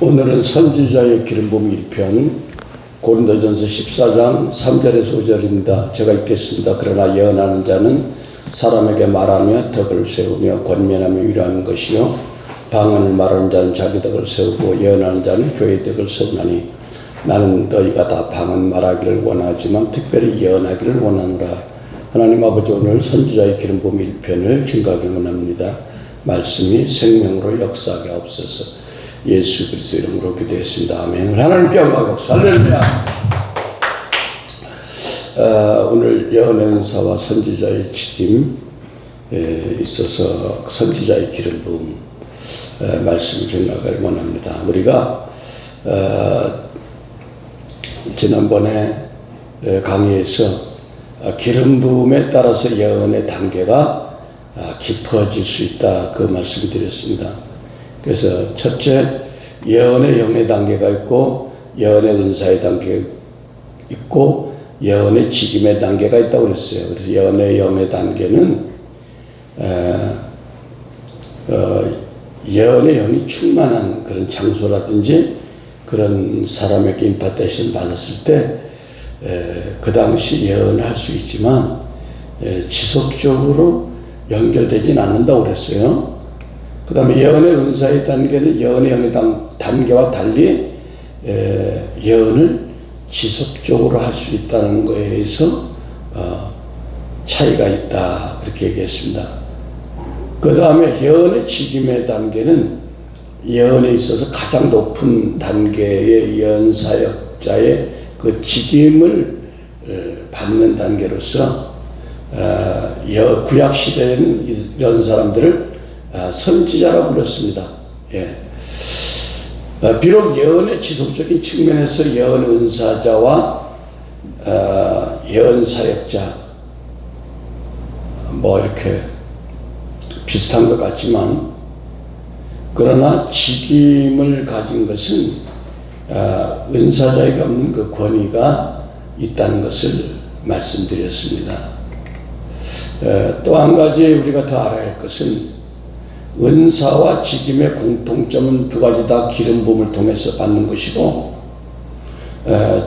오늘은 선지자의 기름 부음 1편 고린도전서 14장 3절에서 5절입니다. 제가 읽겠습니다. 그러나 예언하는 자는 사람에게 말하며 덕을 세우며 권면하며 위로하는 것이요, 방언을 말하는 자는 자기 덕을 세우고 예언하는 자는 교회의 덕을 세우나니, 나는 너희가 다 방언 말하기를 원하지만 특별히 예언하기를 원하노라. 하나님 아버지, 오늘 선지자의 기름 부음 1편을 증거하기를 원합니다. 말씀이 생명으로 역사하게 하옵소서. 예수 그리스도 이름으로 기도했습니다. 아멘. 하나님께 영광, 할렐루야. 오늘 예언의 은사와 선지자의 직임에 있어서 선지자의 기름 부음 말씀을 전하기를 원합니다. 우리가 지난번에 강의에서 기름 부음에 따라서 예언의 단계가 깊어질 수 있다, 그 말씀을 드렸습니다. 그래서 첫째, 예언의 영의 단계가 있고 예언의 은사의 단계가 있고 예언의 직임의 단계가 있다고 그랬어요. 그래서 예언의 영의 단계는 예언의 영이 충만한 그런 장소라든지 그런 사람에게 임파테이션 받았을 때 그 당시 예언을 할 수 있지만 지속적으로 연결되진 않는다고 그랬어요. 그 다음에 예언의 은사의 단계는 예언의 영의 단계와 달리 예언을 지속적으로 할 수 있다는 것에 의해서 차이가 있다, 그렇게 얘기했습니다. 그 다음에 예언의 직임의 단계는 예언에 있어서 가장 높은 단계의 예언사역자의 그 직임을 받는 단계로서 구약시대에는 이런 사람들을 선지자라고 불렀습니다. 예. 비록 예언의 지속적인 측면에서 예언 은사자와 예언 사역자 이렇게 비슷한 것 같지만, 그러나 직임을 가진 것은 은사자에게 없는 그 권위가 있다는 것을 말씀드렸습니다. 또 한 가지 우리가 더 알아야 할 것은 은사와 직임의 공통점은 두 가지 다 기름 부음을 통해서 받는 것이고,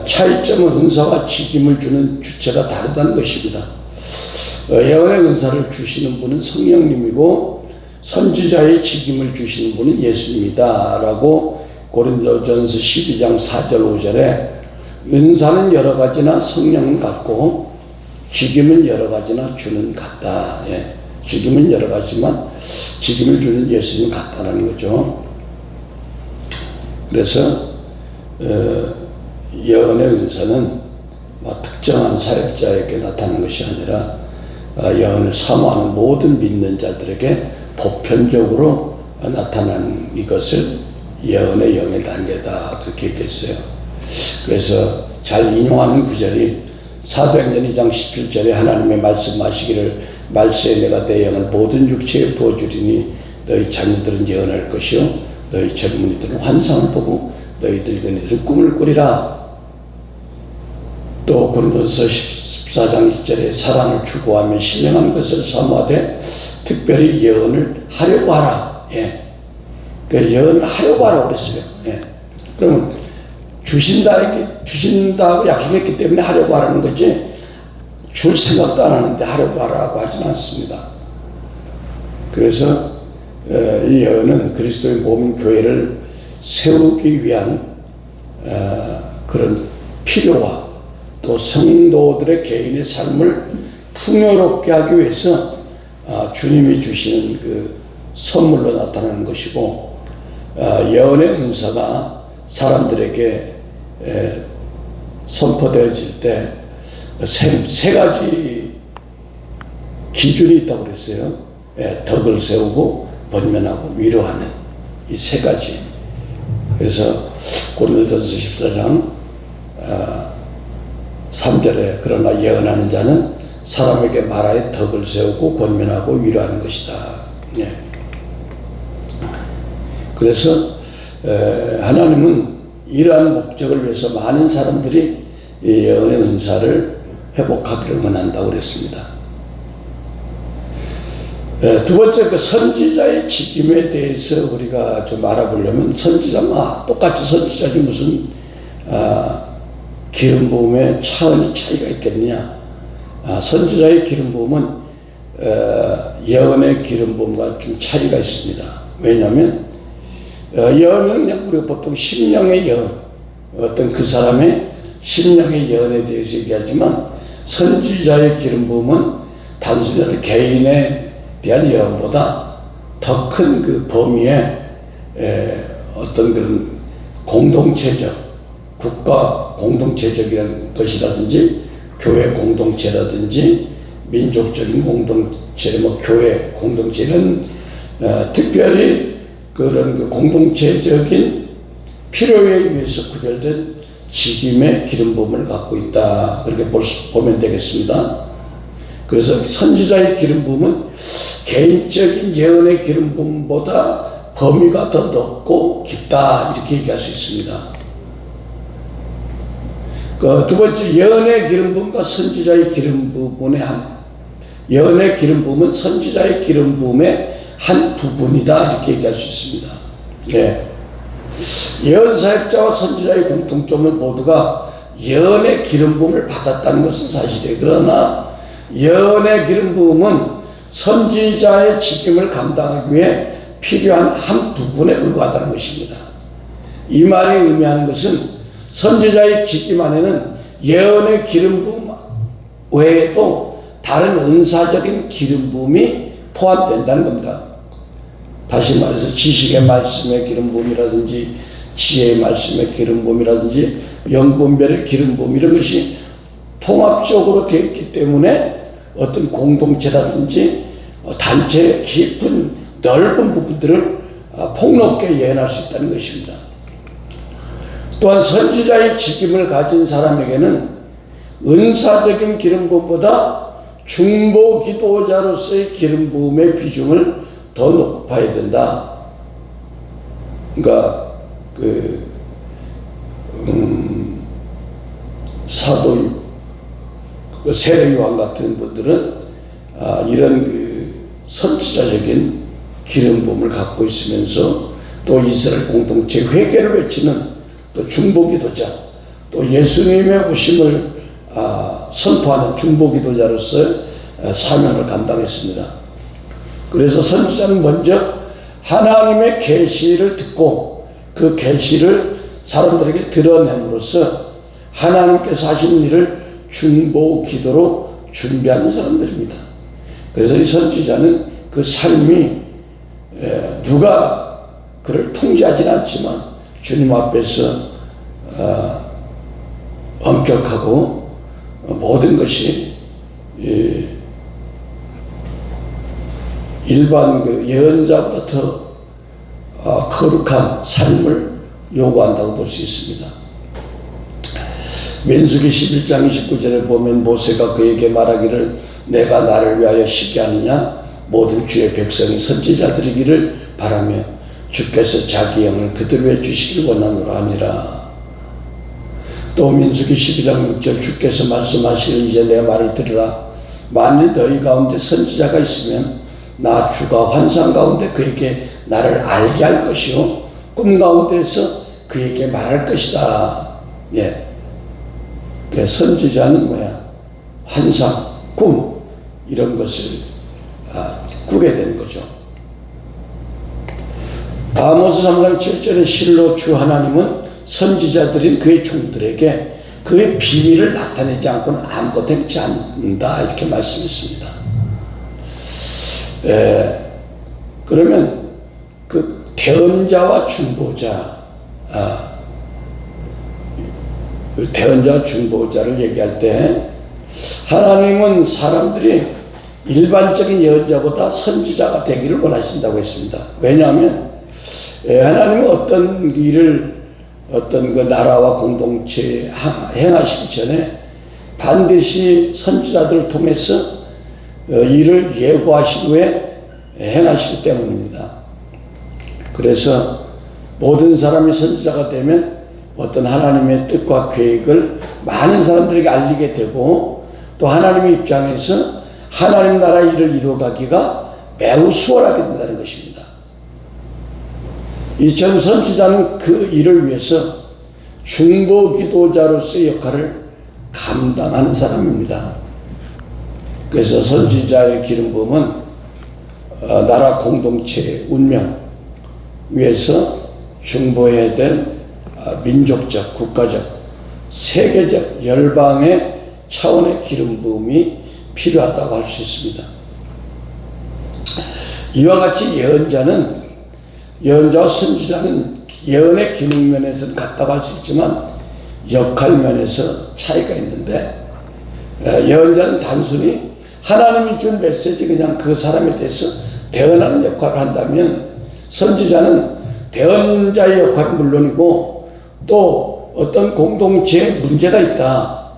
차이점은 은사와 직임을 주는 주체가 다르다는 것입니다. 예언의 은사를 주시는 분은 성령님이고 선지자의 직임을 주시는 분은 예수님이다 라고 고린도전서 12장 4절 5절에 은사는 여러 가지나 성령은 같고 직임은 여러 가지나 주는 같다. 예. 직임은 여러 가지만 직임을 주는 예수님 같다는 거죠. 그래서 예언의 은사는 특정한 사역자에게 나타나는 것이 아니라 예언을 사모하는 모든 믿는 자들에게 보편적으로 나타나는 이것을 예언의 영의 단계다, 그렇게 얘기했어요. 그래서 잘 인용하는 구절이 사도행전 2장 17절에 하나님의 말씀하시기를 말세에 내가 내 영을 모든 육체에 부어주리니 너희 자녀들은 예언할 것이요 너희 젊은이들은 환상을 보고 너희 늙은이들은 꿈을 꾸리라. 또 고린도서 14장 2절에 사랑을 추구하며 신령한 것을 사모하되 특별히 예언을 하려고 하라. 예. 그 예언을 하려고 하라고 그랬어요. 예. 그러면 주신다고 약속했기 때문에 하려고 하라는 거지, 줄 생각도 안 하는데 하려고 하라고 하진 않습니다. 그래서 이 예언은 그리스도의 몸인 교회를 세우기 위한 그런 필요와 또 성도들의 개인의 삶을 풍요롭게 하기 위해서 주님이 주시는 그 선물로 나타나는 것이고, 예언의 은사가 사람들에게 선포되어질 때 세 가지 기준이 있다고 그랬어요. 덕을 세우고 권면하고 위로하는 이 세 가지. 그래서 고린도전서 14장 3절에 그러나 예언하는 자는 사람에게 말하여 덕을 세우고 권면하고 위로하는 것이다. 예. 그래서 하나님은 이러한 목적을 위해서 많은 사람들이 이 예언의 은사를 회복하기를 원한다고 그랬습니다. 두 번째, 그 선지자의 직임에 대해서 우리가 좀 알아보려면, 선지자가 똑같이 선지자지 무슨 기름 부음의 차이가 있겠느냐. 선지자의 기름 부음은 예언의 기름 부음과 좀 차이가 있습니다. 왜냐하면 예언은 그냥 우리가 보통 심령의 예언, 어떤 그 사람의 심령의 예언에 대해서 얘기하지만, 선지자의 기름 부음은 단순히 어떤 개인에 대한 예언보다 더 큰 그 범위의 어떤 그런 공동체적, 국가 공동체적인 것이라든지, 교회 공동체라든지, 민족적인 공동체, 교회 공동체, 이런 특별히 그런 그 공동체적인 필요에 의해서 구별된 직임의 기름 부음을 갖고 있다, 그렇게 보면 되겠습니다. 그래서 선지자의 기름 부음은 개인적인 예언의 기름 부음보다 범위가 더 넓고 깊다, 이렇게 얘기할 수 있습니다. 두 번째, 예언의 기름 부음과 선지자의 기름 부음의 예언의 기름 부음은 선지자의 기름 부음의 한 부분이다, 이렇게 얘기할 수 있습니다. 네. 예언 사역자와 선지자의 공통점은 모두가 예언의 기름 부음을 받았다는 것은 사실이에요. 그러나 예언의 기름 부음은 선지자의 직임을 감당하기 위해 필요한 한 부분에 불과하다는 것입니다. 이 말이 의미하는 것은 선지자의 직임 안에는 예언의 기름 부음 외에도 다른 은사적인 기름 부음이 포함된다는 겁니다. 다시 말해서 지식의 말씀의 기름 부음이라든지, 지혜의 말씀의 기름 부음이라든지, 영분별의 기름 부음, 이런 것이 통합적으로 되어 있기 때문에 어떤 공동체라든지 단체의 깊은 넓은 부분들을 폭넓게 예언할 수 있다는 것입니다. 또한 선지자의 직임을 가진 사람에게는 은사적인 기름 부음보다 중보 기도자로서의 기름 부음의 비중을 더 높아야 된다. 그러니까 사도 세례 요한 같은 분들은 이런 선지자적인 기름 부음을 갖고 있으면서 또 이스라엘 공동체 회개를 외치는 또 중보기도자, 또 예수님의 오심을 선포하는 중보기도자로서의 사명을 감당했습니다. 그래서 선지자는 먼저 하나님의 계시를 듣고 그 계시를 사람들에게 드러냄으로써 하나님께서 하시는 일을 중보기도로 준비하는 사람들입니다. 그래서 이 선지자는 그 삶이 누가 그를 통제하지는 않지만 주님 앞에서 엄격하고 모든 것이 일반 그 예언자보다 더 거룩한 삶을 요구한다고 볼 수 있습니다. 민수기 11장 29절에 보면 모세가 그에게 말하기를 내가 나를 위하여 쉬게 하느냐 모든 주의 백성이 선지자들이기를 바라며 주께서 자기 영을 그들 위해 주시길 원하노라 하니라. 또 민수기 12장 6절 주께서 말씀하시기를 이제 내 말을 들으라. 만일 너희 가운데 선지자가 있으면 나 주가 환상 가운데 그에게 나를 알게 할 것이요 꿈 가운데서 그에게 말할 것이다. 예. 그 선지자는 뭐야? 환상, 꿈 이런 것을 꾸게 되는 거죠. 아모스 3장 7절에 실로 주 하나님은 선지자들인 그의 종들에게 그의 비밀을 나타내지 않고는 아무것도 행치 않는다, 이렇게 말씀했습니다. 그러면 그 대언자와 중보자, 대언자와 중보자를 얘기할 때 하나님은 사람들이 일반적인 예언자보다 선지자가 되기를 원하신다고 했습니다. 왜냐하면 하나님은 어떤 일을 어떤 그 나라와 공동체에 행하시기 전에 반드시 선지자들을 통해서 일을 예고하신 후에 행하시기 때문입니다. 그래서 모든 사람이 선지자가 되면 어떤 하나님의 뜻과 계획을 많은 사람들에게 알리게 되고 또 하나님의 입장에서 하나님 나라 일을 이루어가기가 매우 수월하게 된다는 것입니다. 이처럼 선지자는 그 일을 위해서 중보기도자로서의 역할을 감당하는 사람입니다. 그래서 선지자의 기름 부음은 나라 공동체의 운명 위해서 중보해야 될 민족적, 국가적, 세계적, 열방의 차원의 기름 부음이 필요하다고 할 수 있습니다. 이와 같이 예언자와 선지자는 예언의 기능 면에서는 같다고 할 수 있지만 역할 면에서 차이가 있는데, 예언자는 단순히 하나님이 준 메시지 그냥 그 사람에 대해서 대언하는 역할을 한다면, 선지자는 대언자의 역할은 물론이고 또 어떤 공동체에 문제가 있다,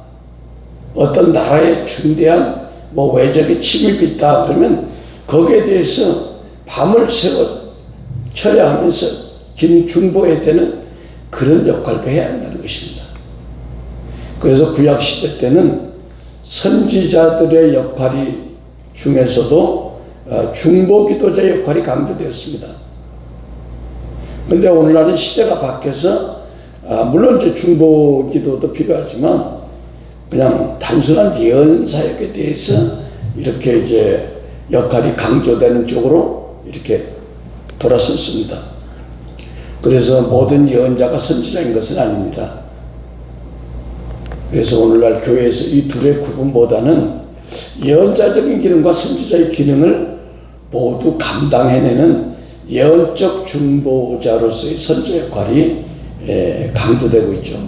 어떤 나라에 중대한 외적의 침입이 있다 그러면 거기에 대해서 밤을 새워 철야하면서 중보해야 되는 그런 역할도 해야 한다는 것입니다. 그래서 구약시대 때는 선지자들의 역할이 중에서도 중보기도자의 역할이 강조되었습니다. 그런데 오늘날은 시대가 바뀌어서 물론 이제 중보기도도 필요하지만 그냥 단순한 예언 사역에 대해서 이렇게 이제 역할이 강조되는 쪽으로 이렇게 돌아섰습니다. 그래서 모든 예언자가 선지자인 것은 아닙니다. 그래서 오늘날 교회에서 이 둘의 구분보다는 예언자적인 기능과 선지자의 기능을 모두 감당해내는 예언적 중보자로서의 선지 역할이 강조되고 있죠.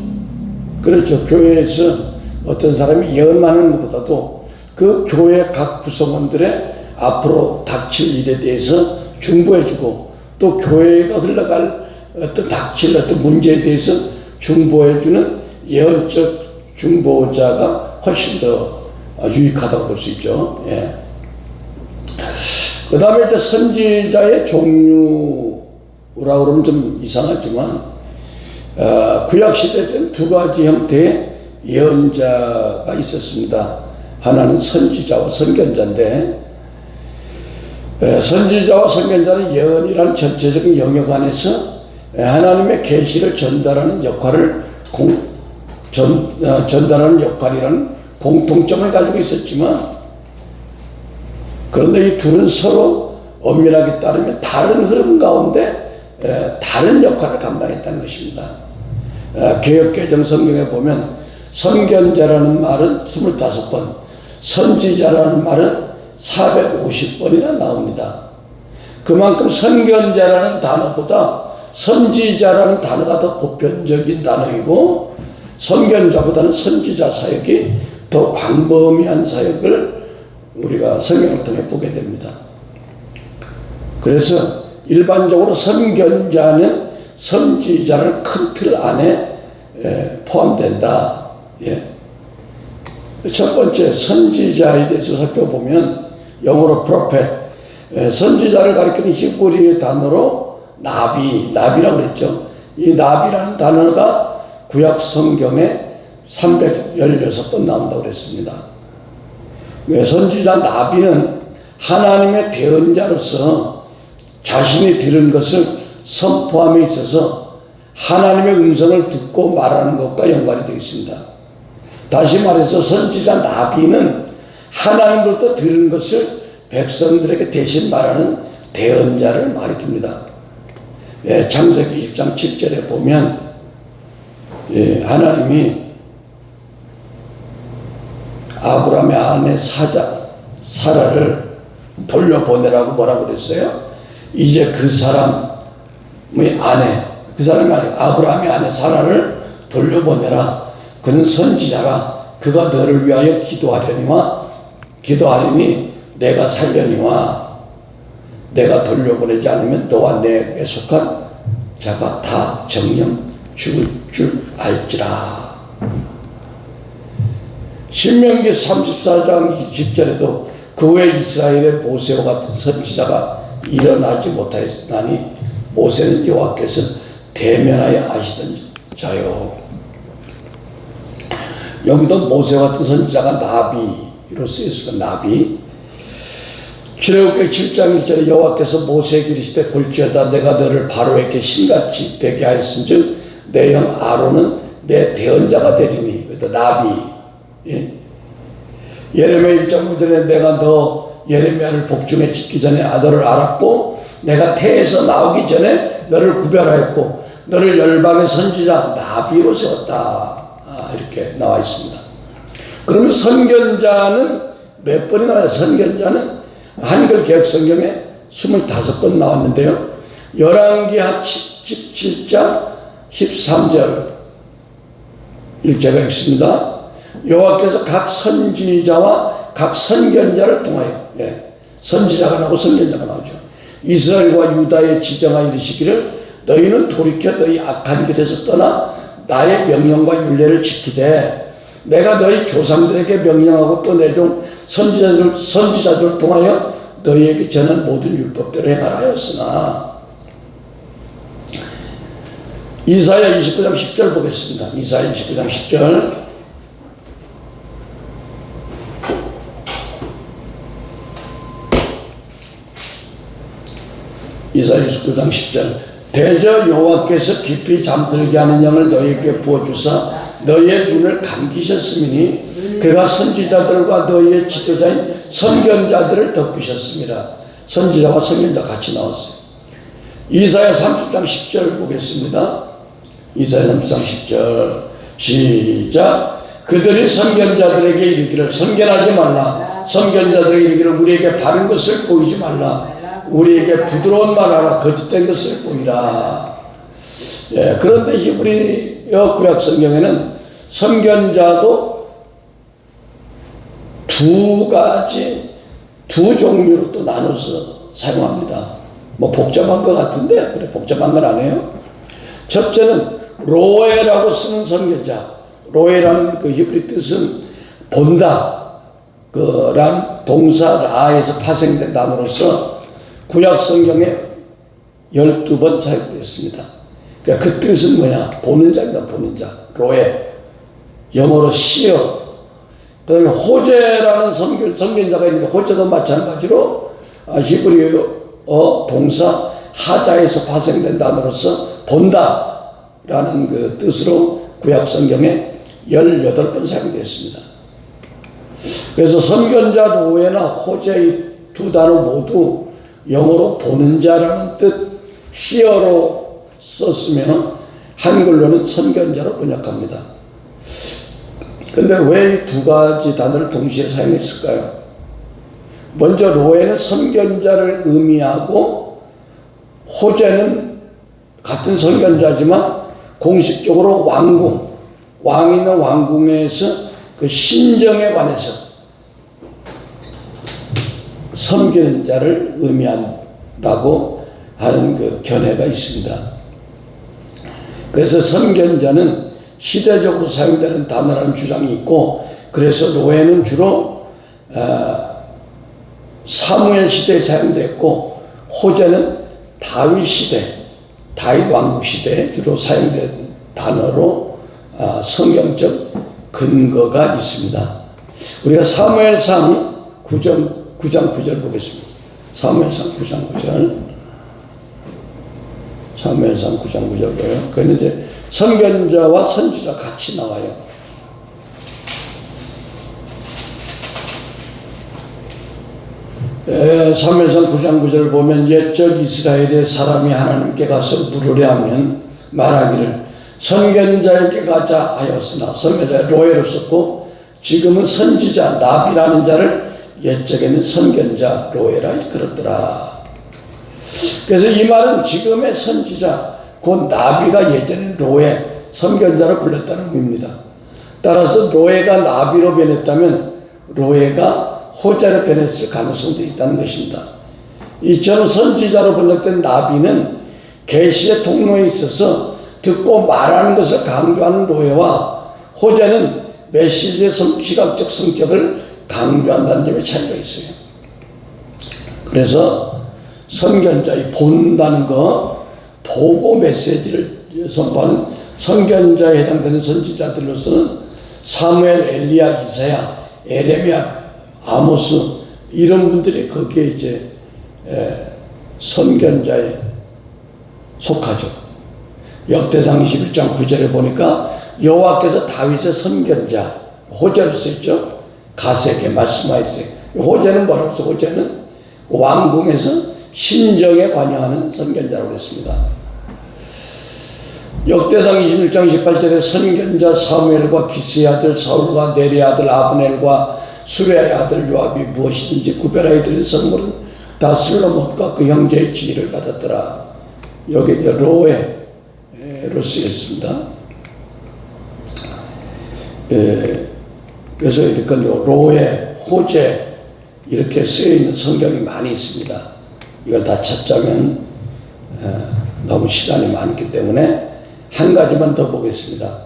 그렇죠. 교회에서 어떤 사람이 예언만 하는 것보다도 그 교회 각 구성원들의 앞으로 닥칠 일에 대해서 중보해주고 또 교회가 흘러갈 어떤 닥칠 어떤 문제에 대해서 중보해주는 예언적 중보자가 훨씬 더 유익하다고 볼 수 있죠. 예. 그 다음에 이제 선지자의 종류라고 그러면 좀 이상하지만, 구약시대 때는 두 가지 형태의 예언자가 있었습니다. 하나는 선지자와 선견자인데, 선지자와 선견자는 예언이라는 전체적인 영역 안에서 하나님의 계시를 전달하는 역할을 전달하는 역할이라는 공통점을 가지고 있었지만, 그런데 이 둘은 서로 엄밀하게 따르면 다른 흐름 가운데 다른 역할을 감당했다는 것입니다. 개역개정 성경에 보면 선견자라는 말은 25번, 선지자라는 말은 450번이나 나옵니다. 그만큼 선견자라는 단어보다 선지자라는 단어가 더 보편적인 단어이고, 선견자보다는 선지자 사역이 더 광범위한 사역을 우리가 성경을 통해 보게 됩니다. 그래서 일반적으로 선견자는 선지자를 큰 틀 안에 포함된다. 예. 첫 번째, 선지자에 대해서 살펴보면 영어로 프로페트, 선지자를 가리키는 히브리의 단어로 나비라고 그랬죠. 이 나비라는 단어가 구약 성경에 316번 나온다고 그랬습니다. 선지자 나비는 하나님의 대언자로서 자신이 들은 것을 선포함에 있어서 하나님의 음성을 듣고 말하는 것과 연관이 되어 있습니다. 다시 말해서 선지자 나비는 하나님으로부터 들은 것을 백성들에게 대신 말하는 대언자를 가리킵니다. 창세기 20장 7절에 보면 하나님이 아브라함의 아내 사라를 돌려보내라고 뭐라고 그랬어요? 이제 그 사람의 아내, 아브라함의 아내 사라를 돌려보내라. 그는 선지자라. 그가 너를 위하여 기도하려니 내가 살려니와 내가 돌려보내지 않으면 너와 내게 속한 자가 다 정령 죽을 줄 알지라. 신명기 34장 20절에도 그 외 이스라엘의 모세와 같은 선지자가 일어나지 못하였나니 모세는 여호와께서 대면하여 아시던 자요. 여기도 모세와 같은 선지자가 나비로 쓰였습니다. 나비. 출애굽기 7장 1절에 여호와께서 모세에게 이르시되 볼지어다 내가 너를 바로에게 신같이 되게 하였은즉 내 형 아론은 내 대언자가 되리니. 그것도 나비. 예? 예레미야 1.5절에 내가 너 예레미야를 복중에 짓기 전에 너를 알았고 내가 태에서 나오기 전에 너를 구별하였고 너를 열방의 선지자 나비로 세웠다. 이렇게 나와 있습니다. 그러면 선견자는 몇 번이 나와요? 선견자는 한글 개혁 성경에 25번 나왔는데요. 열왕기 17장 13절 일제가 있습니다. 여호와께서 각 선지자와 각 선견자를 통하여, 선지자가 나오고 선견자가 나오죠. 이스라엘과 유다의 지정하 이르시기를 너희는 돌이켜 너희 악한 길에서 떠나 나의 명령과 율례를 지키되 내가 너희 조상들에게 명령하고 또 내 종 선지자들을 통하여 너희에게 전한 모든 율법대로 행하라 하였으나. 이사야 29장 10절 보겠습니다. 이사야 29장 10절. 이사야 29장 10절. 대저 여호와께서 깊이 잠들게 하는 영을 너희에게 부어주사 너희의 눈을 감기셨으니 그가 선지자들과 너희의 지도자인 선견자들을 덮으셨습니다. 선지자와 선견자 같이 나왔어요. 이사야 30장 10절 보겠습니다. 이사야 30장 10절 시작. 그들이 선견자들에게 이르기를 선견하지 말라. 선견자들에게 이르기를 우리에게 바른 것을 보이지 말라. 우리에게 부드러운 말하라. 거짓된 것을 보이라. 그런데 히브리어 구약 성경에는 선견자도 두 종류로 또 나눠서 사용합니다. 뭐 복잡한 것 같은데 그래 복잡한 건 아니에요. 첫째는 로에라고 쓰는 선견자. 로에라는 그 히브리 뜻은 본다 란 동사 라에서 파생된 단어로서 구약 성경에 12번 사용되었습니다. 그러니까 그 뜻은 뭐냐? 보는 자입니다. 보는 자. 로에. 영어로 시어. 그 다음에 호제라는 선견자가 있는데 호제도 마찬가지로 히브리어 동사 하자에서 파생된 단어로서 본다 라는 그 뜻으로 구약 성경에 18번 사용되었습니다. 그래서 선견자 로에나 호제 두 단어 모두 영어로 보는 자라는 뜻 시어로 썼으면 한글로는 선견자로 번역합니다. 그런데 왜 이 두 가지 단어를 동시에 사용했을까요? 먼저 로에는 선견자를 의미하고 호제는 같은 선견자지만 공식적으로 왕궁, 왕이 있는 왕궁에서 그 신정에 관해서 섬기는 자를 의미한다고 하는 그 견해가 있습니다. 그래서 선견자는 시대적으로 사용되는 단어라는 주장이 있고, 그래서 로에는 주로 사무엘 시대에 사용됐고, 호제는 다윗 시대, 다윗 왕국 시대에 주로 사용된 단어로 성경적 근거가 있습니다. 우리가 사무엘상 9장 9절 보겠습니다. 사무엘상 9장 9절. 사무엘상 9장 9절 보여요. 그는 이제 선견자와 선지자 같이 나와요. 사무엘상 9장 9절을 보면 옛적 이스라엘의 사람이 하나님께 가서 물으려 하면 말하기를 선견자에게 가자 하였으나, 선견자 로에로 썼고 지금은 선지자 나비라는 자를 옛적에는 선견자 로에라 그랬더라. 그래서 이 말은 지금의 선지자 곧 나비가 예전에 로에 선견자로 불렸다는 의미입니다. 따라서 로에가 나비로 변했다면 로에가 호자로 변했을 가능성도 있다는 것입니다. 이처럼 선지자로 번역된 나비는 계시의 통로에 있어서 듣고 말하는 것을 강조하는 로에와 호자는 메시지의 시각적 성격을 강조한다는 점에 차이가 있어요. 그래서 선견자, 본다는 거, 보고 메시지를 선포하는 선견자에 해당되는 선지자들로서는 사무엘, 엘리야, 이사야, 에레미야, 아모스, 이런 분들이 거기에 이제 선견자에 속하죠. 역대상 21장 9절에 보니까 여호와께서 다윗의 선견자 호재로 쓰였죠. 가세에게 말씀하였어요. 호재는 뭐라고 해서 호재는 왕궁에서 신정에 관여하는 선견자라고 했습니다. 역대상 21장 18절에 선견자 사무엘과 기스의 아들 사울과 네리의 아들 아브넬과 수레의 아들 요압이 무엇이든지 구별하여 드린 선물은 다 슬로몬과 그 형제의 지위를 받았더라. 여기 로에로 쓰였습니다. 그래서 이렇게 로에, 호재 이렇게 쓰여있는 성경이 많이 있습니다. 이걸 다 찾자면 너무 시간이 많기 때문에 한 가지만 더 보겠습니다.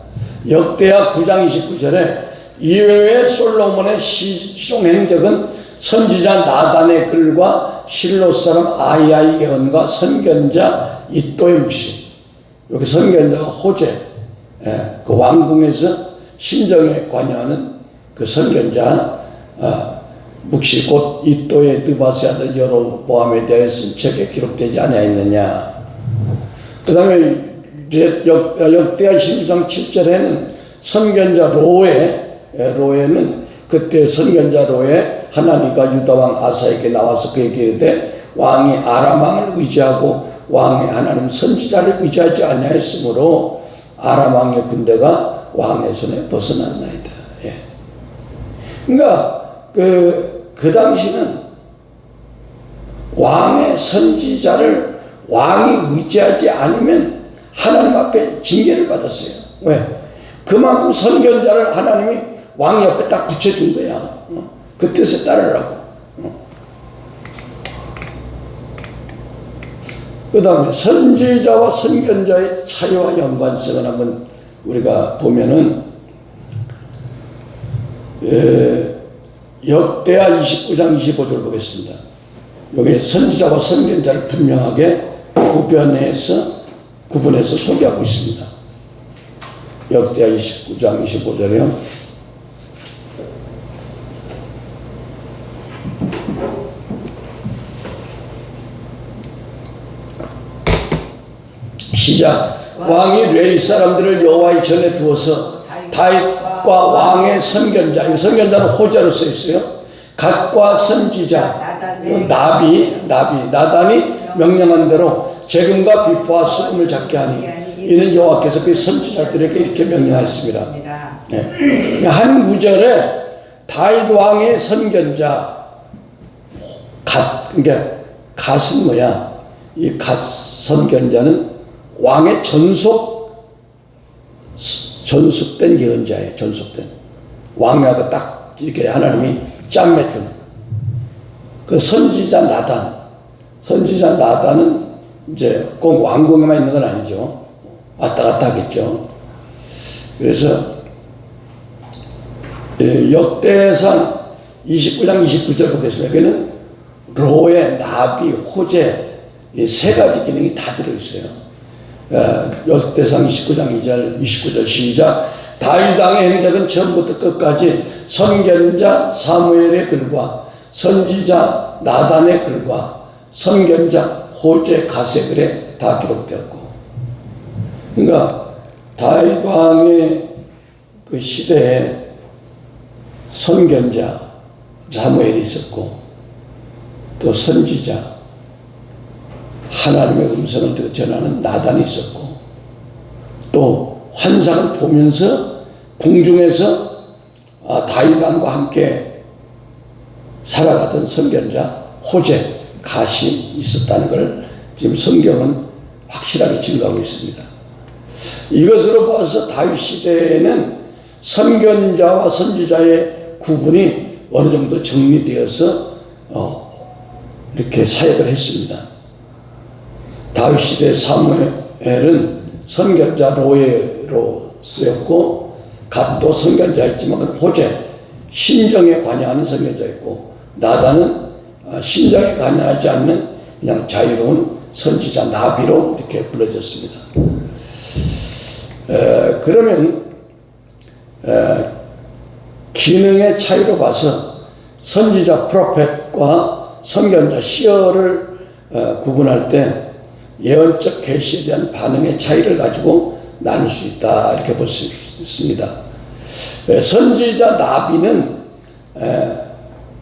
역대하 9장 29절에 이외에 솔로몬의 시종 행적은 선지자 나단의 글과 실로 사람 아이야의 예언과 선견자 이또의 묵시. 여기 선견자가 호재, 그 왕궁에서 신정에 관여하는 그 선견자 묵시 곧 이또의 느바스의 아들 여로보암에 대하여 쓴 책에 기록되지 아니하였느냐. 그 다음에 역대하 12장 7절에는 선견자 로에는 그때 선견자 로에 하나님과 유다왕 아사에게 나와서 그에게 이르되 왕이 아람 왕을 의지하고 왕의 하나님 선지자를 의지하지 아니하였으므로 아람 왕의 군대가 왕의 손에 벗어났나이다. 예. 그러니까 그 당시는 왕의 선지자를 왕이 의지하지 않으면 하나님 앞에 징계를 받았어요. 왜? 그만큼 선견자를 하나님이 왕 옆에 딱 붙여준 거야. 그 뜻에 따르라고. 그 다음에 선지자와 선견자의 차이와 연관성을 한번 우리가 보면은 역대하 29장 25절 보겠습니다. 여기 선지자와 선견자를 분명하게 구분해서 소개하고 있습니다. 역대하 29장 25절에요. 시작. 왕이 레위 사람들을 여호와의 전에 두어서 다윗과 왕의 선견자, 이 선견자는 호자로 써 있어요. 갓과 선지자, 나단이 명령한 대로 재금과 비포와 수금을 잡게 하니 이는 여호와께서 그 선지자들에게 이렇게 명령하였습니다. 네. 한 구절에 다윗 왕의 선견자 그러니까 갓은 뭐야? 이 갓 선견자는 왕의 전속된 예언자예요. 전속된 왕하고 딱 이렇게 하나님이 짬매준 그 선지자 나단은 이제 꼭 왕궁에만 있는 건 아니죠. 왔다 갔다 하겠죠. 그래서 역대상 29장 29절 보겠습니다. 여기는 로에, 나비, 호재 이 세 가지 기능이 다 들어있어요. 역대상 29장 29절 시작. 다윗 왕의 행적은 처음부터 끝까지 선견자 사무엘의 글과 선지자 나단의 글과 선견자 호재 가세 글에 다 기록되었고, 그러니까 다윗 왕의 그 시대에 선견자 사무엘이 있었고, 또 선지자 하나님의 음성을 전하는 나단이 있었고, 또 환상을 보면서 궁중에서 다윗 왕과 함께 살아가던 선견자 호재 갓이 있었다는 걸 지금 성경은 확실하게 증거하고 있습니다. 이것으로 봐서 다윗 시대에는 선견자와 선지자의 구분이 어느 정도 정리되어서 이렇게 사역을 했습니다. 다윗 시대 사무엘은 선견자 로에로 쓰였고, 갓도 선견자였지만 호재 신정에 관여하는 선견자였고, 나단은 신정에 관여하지 않는 그냥 자유로운 선지자 나비로 이렇게 불러졌습니다. 그러면 기능의 차이로 봐서 선지자 프로펫과 프로펫과 선견자 시어를 구분할 때 예언적 계시에 대한 반응의 차이를 가지고 나눌 수 있다 이렇게 볼 수 있습니다. 선지자 나비는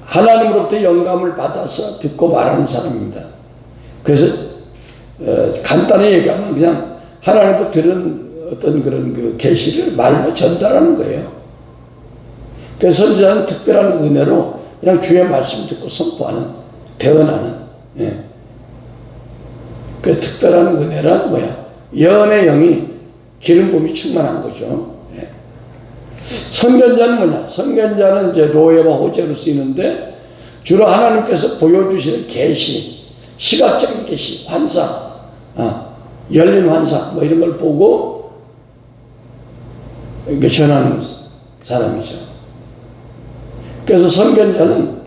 하나님으로부터 영감을 받아서 듣고 말하는 사람입니다. 그래서 간단히 얘기하면 그냥 하나님으로부터 들은 어떤 그런 그 계시를 말로 전달하는 거예요. 그래서 선지자는 특별한 은혜로 그냥 주의 말씀 듣고 선포하는, 대언하는, 그 특별한 은혜란 뭐야? 예언의 영이 기름 부음이 충만한 거죠. 선견자는 뭐냐? 선견자는 이제 로에와 호재로 쓰이는데 주로 하나님께서 보여주시는 계시, 시각적인 계시, 환상, 열린 환상 뭐 이런 걸 보고 이렇게 전하는 사람이죠. 그래서 선견자는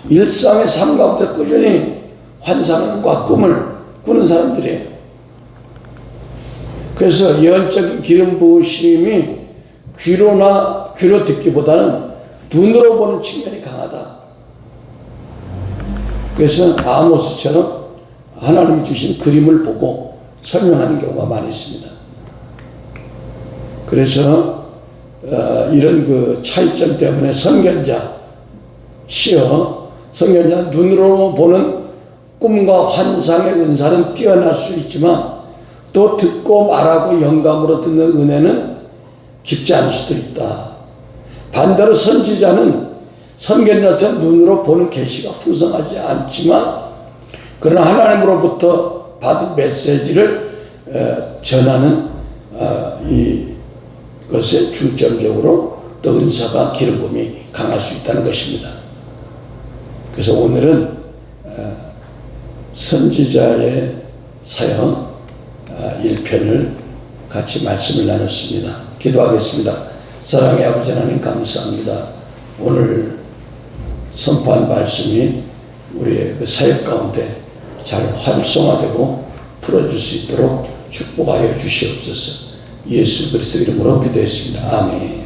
일상의 삶 가운데 꾸준히 환상과 꿈을 꾸는 사람들이에요. 그래서 예언적인 기름 부으심이 귀로 듣기보다는 눈으로 보는 측면이 강하다. 그래서 아모스처럼 하나님이 주신 그림을 보고 설명하는 경우가 많이 있습니다. 그래서 이런 그 차이점 때문에 선견자, 선견자 눈으로 보는 꿈과 환상의 은사는 뛰어날 수 있지만 또 듣고 말하고 영감으로 듣는 은혜는 깊지 않을 수도 있다. 반대로 선지자는 선견자처럼 눈으로 보는 계시가 풍성하지 않지만 그러나 하나님으로부터 받은 메시지를 전하는 이것에 중점적으로 또 은사가 기름 부음이 강할 수 있다는 것입니다. 그래서 오늘은 선지자의 사형 1편을 같이 말씀을 나눴습니다. 기도하겠습니다. 사랑의 아버지 하나님 감사합니다. 오늘 선포한 말씀이 우리의 그 사역 가운데 잘 활성화되고 풀어줄 수 있도록 축복하여 주시옵소서. 예수 그리스도 이름으로 기도했습니다. 아멘.